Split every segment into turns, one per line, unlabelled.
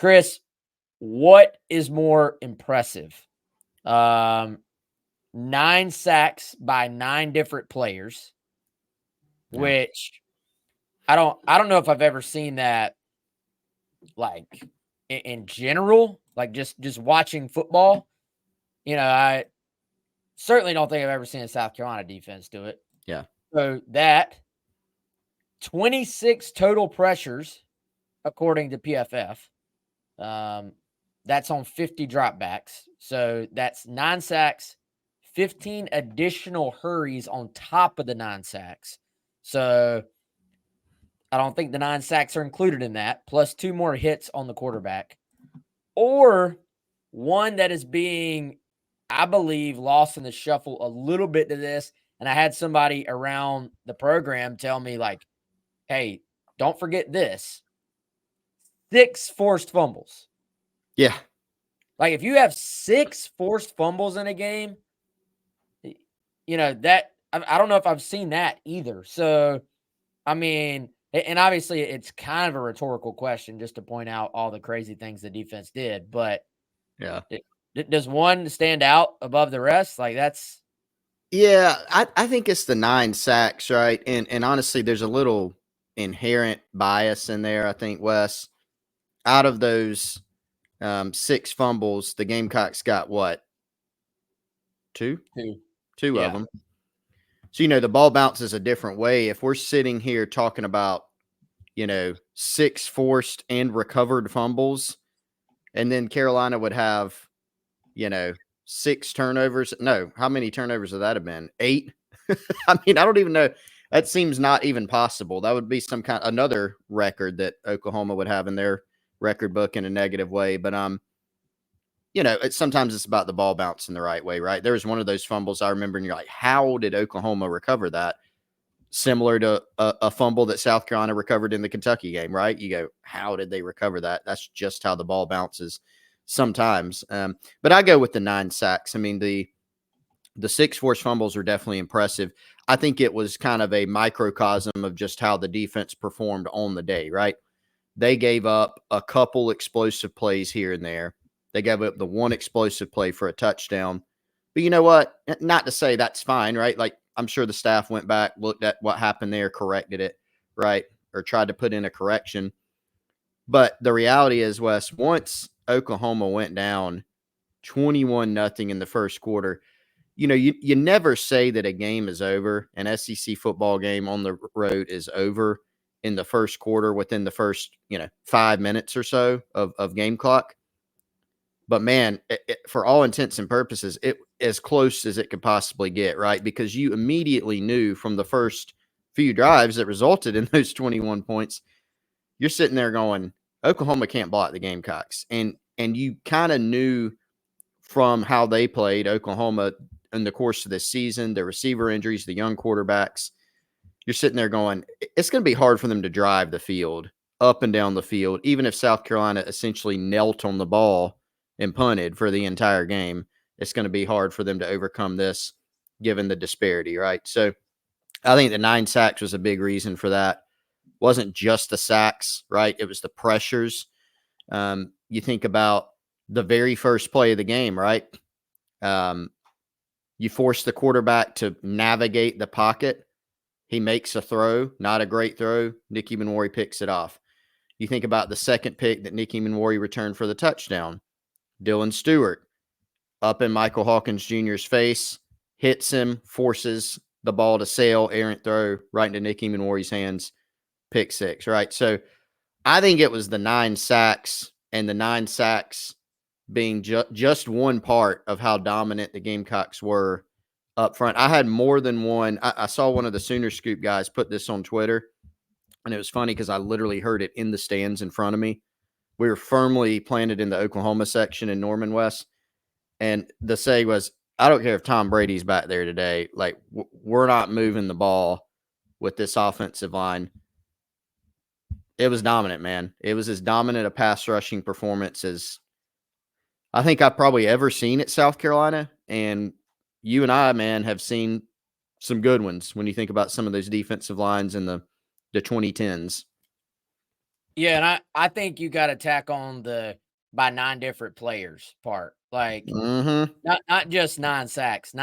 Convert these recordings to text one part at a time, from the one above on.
Chris, what is more impressive? 9 sacks by 9 different players, which I don't know if I've ever seen that, like, in general, like, just watching football. I certainly don't think I've ever seen a South Carolina defense do it.
Yeah.
So that 26 total pressures, according to PFF. That's on 50 dropbacks. So that's 9 sacks, 15 additional hurries on top of the 9 sacks. So I don't think the 9 sacks are included in that, plus 2 more hits on the quarterback. Or one that is being, I believe, lost in the shuffle a little bit to this. And I had somebody around the program tell me, like, hey, don't forget this. 6 forced fumbles.
Yeah.
Like, if you have 6 forced fumbles in a game, that I don't know if I've seen that either. So, I mean, and obviously it's kind of a rhetorical question just to point out all the crazy things the defense did. But
yeah,
does one stand out above the rest? Like, that's.
Yeah, I think it's the 9 sacks, right? And honestly, there's a little inherent bias in there, I think, Wes. Out of those 6 fumbles, the Gamecocks got what? 2? 2
Yeah.
of them. So, the ball bounces a different way. If we're sitting here talking about, 6 forced and recovered fumbles, and then Carolina would have, 6 turnovers. No, how many turnovers would that have been? 8? I mean, I don't even know. That seems not even possible. That would be another record that Oklahoma would have in their record book in a negative way. But sometimes it's about the ball bouncing the right way, right? There was one of those fumbles I remember, and you're like, how did Oklahoma recover that? Similar to a fumble that South Carolina recovered in the Kentucky game, right? You go, how did they recover that? That's just how the ball bounces sometimes. But I go with the 9 sacks. I mean, the 6 forced fumbles are definitely impressive. I think it was kind of a microcosm of just how the defense performed on the day, right? They gave up a couple explosive plays here and there. They gave up the one explosive play for a touchdown. But you know what? Not to say that's fine, right? Like, I'm sure the staff went back, looked at what happened there, corrected it, right? Or tried to put in a correction. But the reality is, Wes, once Oklahoma went down 21-0 in the first quarter, you never say that a game is over. An SEC football game on the road is over in the first quarter within the first, 5 minutes or so of game clock. But man, for all intents and purposes, it as close as it could possibly get, right? Because you immediately knew from the first few drives that resulted in those 21 points, you're sitting there going, Oklahoma can't block the Gamecocks. And you kind of knew from how they played Oklahoma in the course of this season, the receiver injuries, the young quarterbacks, you're sitting there going, it's going to be hard for them to drive the field up and down the field, even if South Carolina essentially knelt on the ball and punted for the entire game. It's going to be hard for them to overcome this given the disparity, right? So I think the 9 sacks was a big reason for that. It wasn't just the sacks, right? It was the pressures. You think about the very first play of the game, right? You force the quarterback to navigate the pocket. He makes a throw, not a great throw. Nicky Manwari picks it off. You think about the second pick that Nicky Manwari returned for the touchdown. Dylan Stewart up in Michael Hawkins Jr.'s face, hits him, forces the ball to sail, errant throw right into Nicky Manwari's hands, pick 6, right? So I think it was the 9 sacks, and the 9 sacks being just one part of how dominant the Gamecocks were up front. I had more than one. I saw one of the Sooner Scoop guys put this on Twitter, and it was funny because I literally heard it in the stands in front of me. We were firmly planted in the Oklahoma section in Norman West, and the say was, I don't care if Tom Brady's back there today. Like, we're not moving the ball with this offensive line. It was dominant, man. It was as dominant a pass rushing performance as I think I've probably ever seen at South Carolina. And you and I, man, have seen some good ones when you think about some of those defensive lines in the 2010s.
Yeah, and I think you got to tack on the by 9 different players part. Like
Mm-hmm.
not just 9 sacks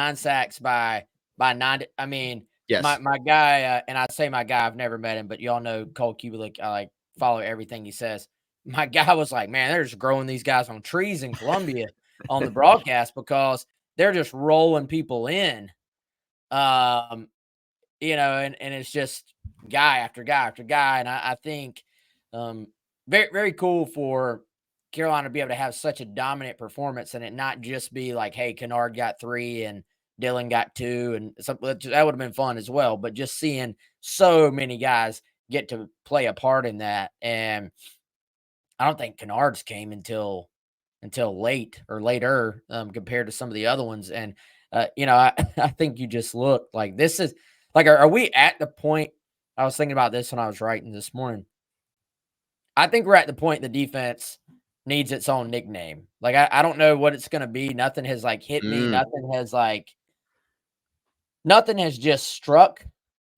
by 9. I mean,
Yes.
my guy, and I say my guy, I've never met him, but y'all know Cole Kubelik. I like follow everything he says. My guy was like, man, they're just growing these guys on trees in Columbia on the broadcast because they're just rolling people in. Um, and it's just guy after guy after guy. And I think very, very cool for Carolina to be able to have such a dominant performance and it not just be like, hey, Kennard got 3 and Dylan got 2 and something that would have been fun as well. But just seeing so many guys get to play a part in that. And I don't think Kennard's came until late or later compared to some of the other ones. And I think you just look like this is like, are we at the point? I was thinking about this when I was writing this morning. I think we're at the point the defense needs its own nickname. Like I don't know what it's going to be. Nothing has like hit me.
Mm.
Nothing has just struck.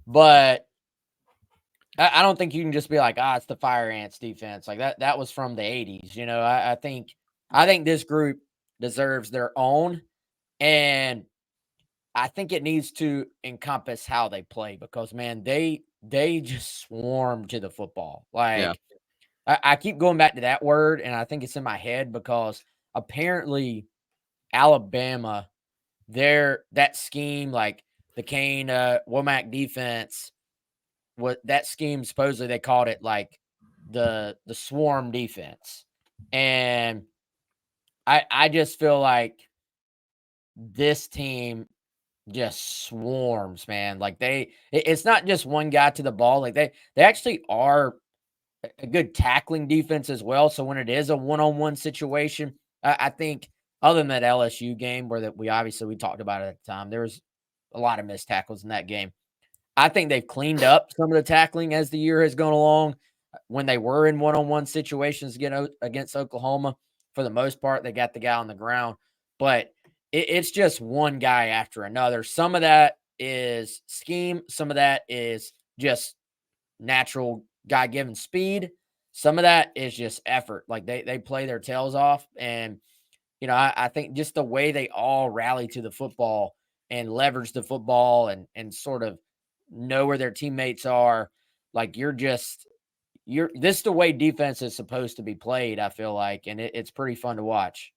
But I don't think you can just be like, it's the Fire Ants defense. Like that was from the 80s. I think this group deserves their own. And I think it needs to encompass how they play because man, they just swarm to the football.
Yeah.
Like I keep going back to that word, and I think it's in my head because apparently Alabama, that scheme, like the Kane Womack defense, what that scheme supposedly they called it like the swarm defense. And I just feel like this team just swarms, man. Like it's not just one guy to the ball. Like they actually are a good tackling defense as well. So when it is a one-on-one situation, I think other than that LSU game where that we talked about it at the time, there was a lot of missed tackles in that game. I think they've cleaned up some of the tackling as the year has gone along. When they were in one-on-one situations against Oklahoma, for the most part, they got the guy on the ground. But it's just one guy after another. Some of that is scheme. Some of that is just natural God-given speed. Some of that is just effort. Like they play their tails off. And, I think just the way they all rally to the football and leverage the football and sort of know where their teammates are. Like this is the way defense is supposed to be played, I feel like, and it's pretty fun to watch.